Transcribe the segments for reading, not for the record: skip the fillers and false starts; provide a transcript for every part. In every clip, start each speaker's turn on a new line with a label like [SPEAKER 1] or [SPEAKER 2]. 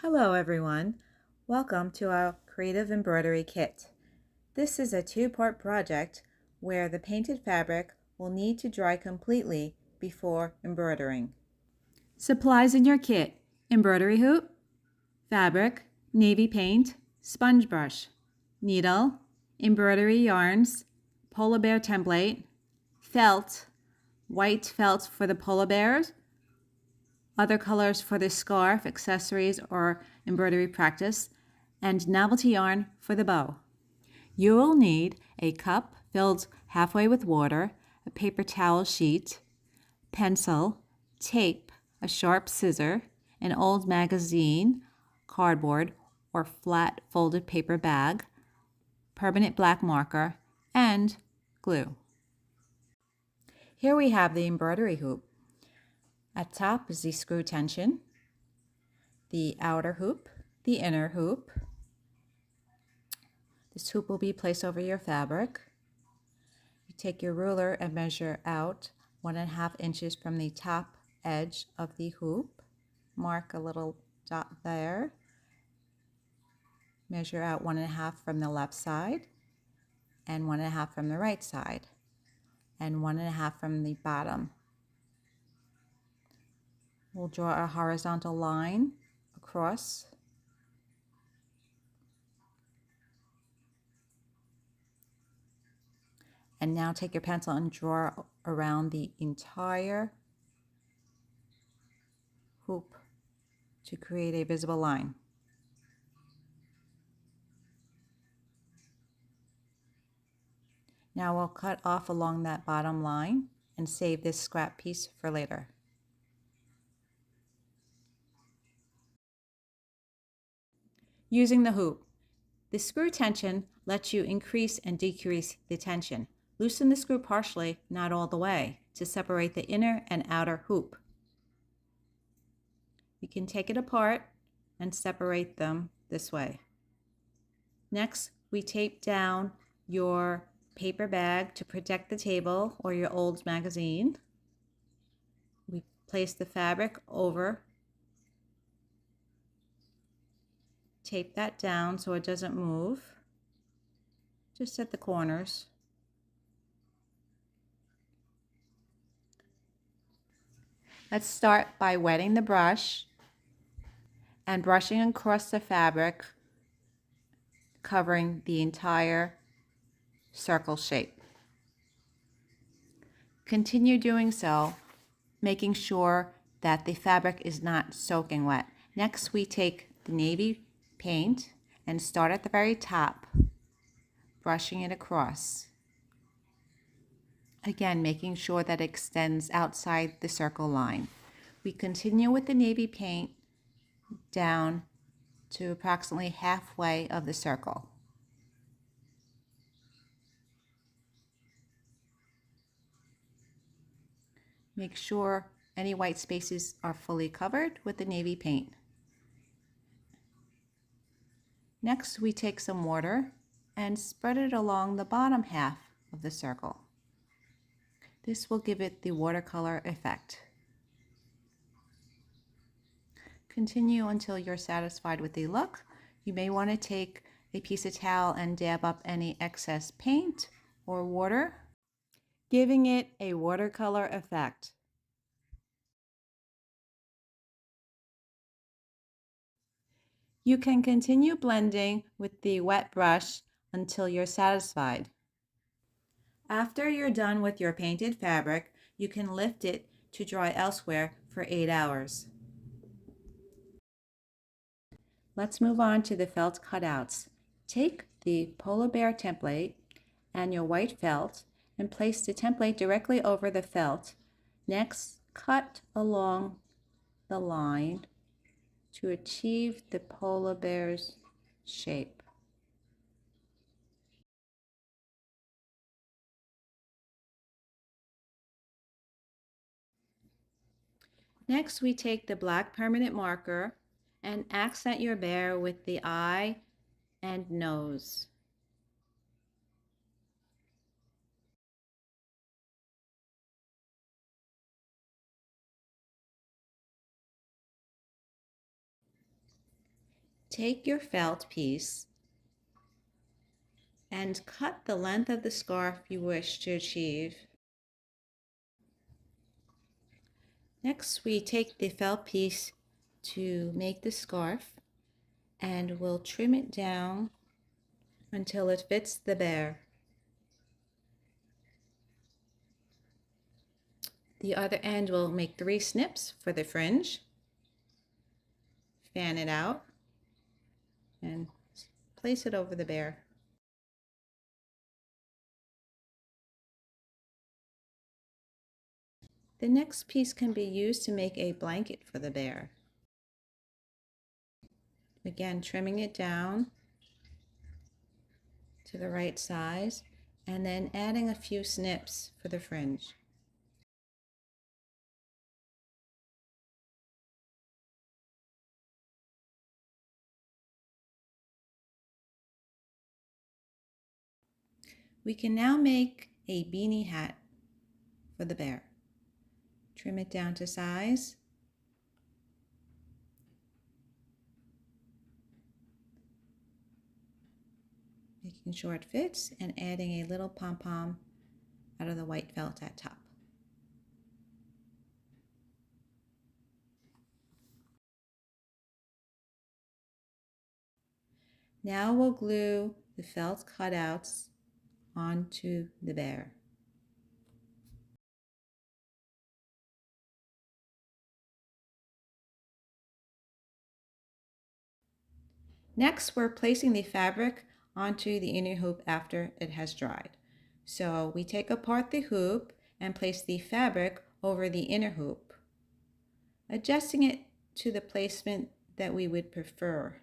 [SPEAKER 1] Hello everyone, welcome to our Creative Embroidery Kit. This is a two-part project where the painted fabric will need to dry completely before embroidering. Supplies in your kit: embroidery hoop, fabric, navy paint, sponge brush, needle, embroidery yarns, polar bear template, felt, white felt for the polar bears, other colors for the scarf, accessories, or embroidery practice, and novelty yarn for the bow. You will need a cup filled halfway with water, a paper towel sheet, pencil, tape, a sharp scissor, an old magazine, cardboard, or flat folded paper bag, permanent black marker, and glue. Here we have the embroidery hoop. At top is the screw tension, the outer hoop, the inner hoop. This hoop will be placed over your fabric. You take your ruler and measure out 1.5 inches from the top edge of the hoop. Mark a little dot there. Measure out 1.5 from the left side and 1.5 from the right side and 1.5 from the bottom. We'll draw a horizontal line across. And now take your pencil and draw around the entire hoop to create a visible line. Now we'll cut off along that bottom line and save this scrap piece for later. Using the hoop. The screw tension lets you increase and decrease the tension. Loosen the screw partially, not all the way, to separate the inner and outer hoop. You can take it apart and separate them this way. Next, we tape down your paper bag to protect the table or your old magazine. We place the fabric over. Tape that down so it doesn't move, just at the corners. Let's start by wetting the brush and brushing across the fabric, covering the entire circle shape. Continue doing so, making sure that the fabric is not soaking wet. Next, we take the navy paint and start at the very top, brushing it across. Again, making sure that it extends outside the circle line. We continue with the navy paint down to approximately halfway of the circle. Make sure any white spaces are fully covered with the navy paint. Next, we take some water and spread it along the bottom half of the circle. This will give it the watercolor effect. Continue until you're satisfied with the look. You may want to take a piece of towel and dab up any excess paint or water, giving it a watercolor effect. You can continue blending with the wet brush until you're satisfied. After you're done with your painted fabric, you can lift it to dry elsewhere for 8 hours. Let's move on to the felt cutouts. Take the polar bear template and your white felt and place the template directly over the felt. Next, cut along the line to achieve the polar bear's shape. Next, we take the black permanent marker and accent your bear with the eye and nose. Take your felt piece and cut the length of the scarf you wish to achieve. Next, we take the felt piece to make the scarf and we'll trim it down until it fits the bear. The other end will make 3 snips for the fringe. Fan it out and place it over the bear. The next piece can be used to make a blanket for the bear. Again, trimming it down to the right size and then adding a few snips for the fringe. We can now make a beanie hat for the bear. Trim it down to size. Making sure it fits and adding a little pom-pom out of the white felt at top. Now we'll glue the felt cutouts onto the bear. Next, we're placing the fabric onto the inner hoop after it has dried. So we take apart the hoop and place the fabric over the inner hoop, adjusting it to the placement that we would prefer.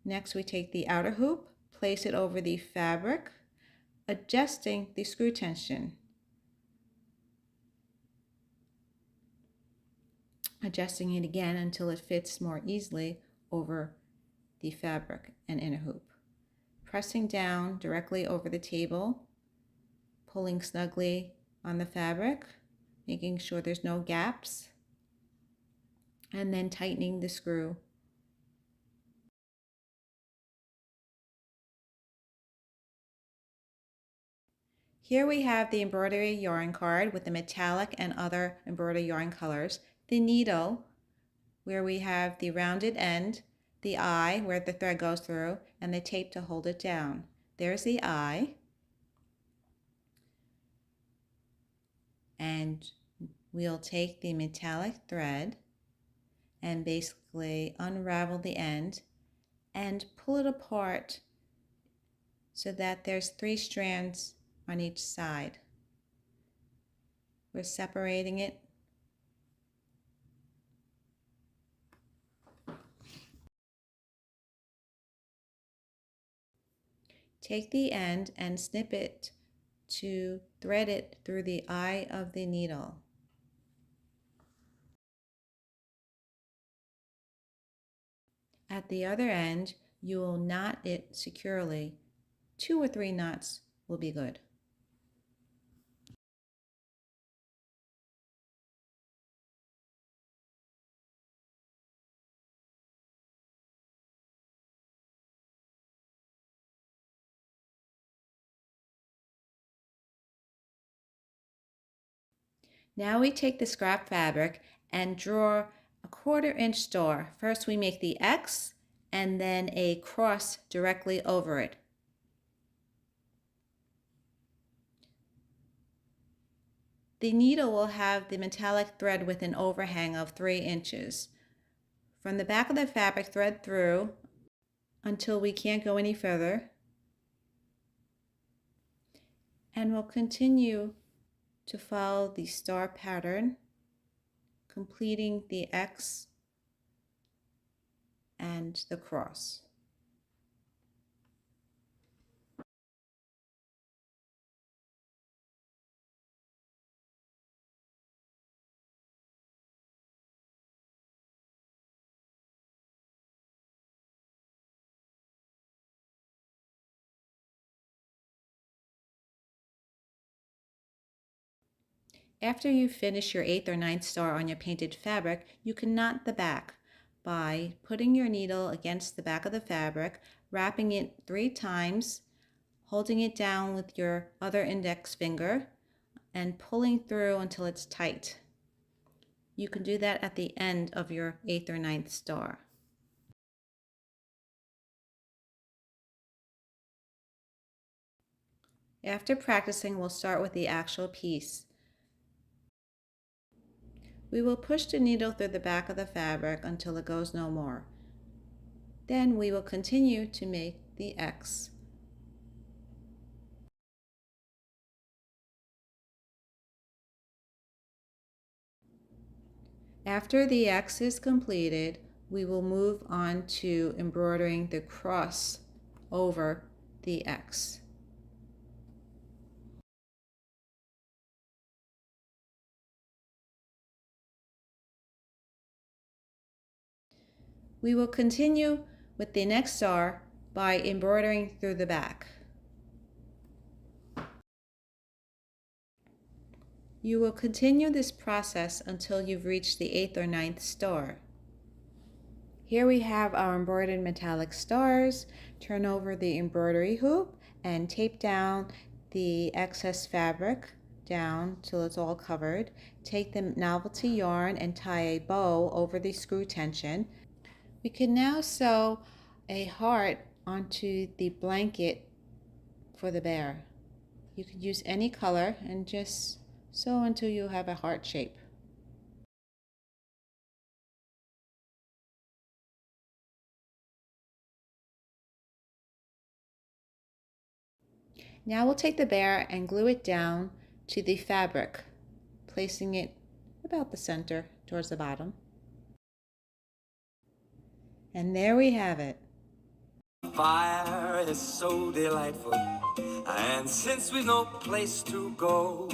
[SPEAKER 1] Next, we take the outer hoop, place it over the fabric, adjusting the screw tension. Adjusting it again until it fits more easily over the fabric and inner hoop. Pressing down directly over the table, pulling snugly on the fabric, making sure there's no gaps, and then tightening the screw. Here we have the embroidery yarn card with the metallic and other embroidery yarn colors, the needle where we have the rounded end, the eye where the thread goes through, and the tape to hold it down. There's the eye. And we'll take the metallic thread and basically unravel the end and pull it apart so that there's 3 strands on each side. We're separating it. Take the end and snip it to thread it through the eye of the needle. At the other end, you will knot it securely. 2 or 3 knots will be good. Now we take the scrap fabric and draw a 1/4 inch star. First we make the X and then a cross directly over it. The needle will have the metallic thread with an overhang of 3 inches. From the back of the fabric, thread through until we can't go any further. And we'll continue to follow the star pattern, completing the X and the cross. After you finish your 8th or 9th star on your painted fabric, you can knot the back. by putting your needle against the back of the fabric, wrapping it 3 times, holding it down with your other index finger, and pulling through until it's tight. You can do that at the end of your 8th or 9th star. After practicing, we'll start with the actual piece. We will push the needle through the back of the fabric until it goes no more. Then we will continue to make the X. After the X is completed, we will move on to embroidering the cross over the X. We will continue with the next star by embroidering through the back. You will continue this process until you've reached the 8th or 9th star. Here we have our embroidered metallic stars. Turn over the embroidery hoop and tape down the excess fabric down till it's all covered. Take the novelty yarn and tie a bow over the screw tension. We can now sew a heart onto the blanket for the bear. You could use any color and just sew until you have a heart shape. Now we'll take the bear and glue it down to the fabric, placing it about the center towards the bottom. And there we have it.
[SPEAKER 2] Fire is so delightful, and since we've no place to go,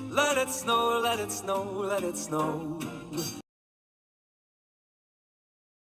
[SPEAKER 2] let it snow, let it snow, let it snow.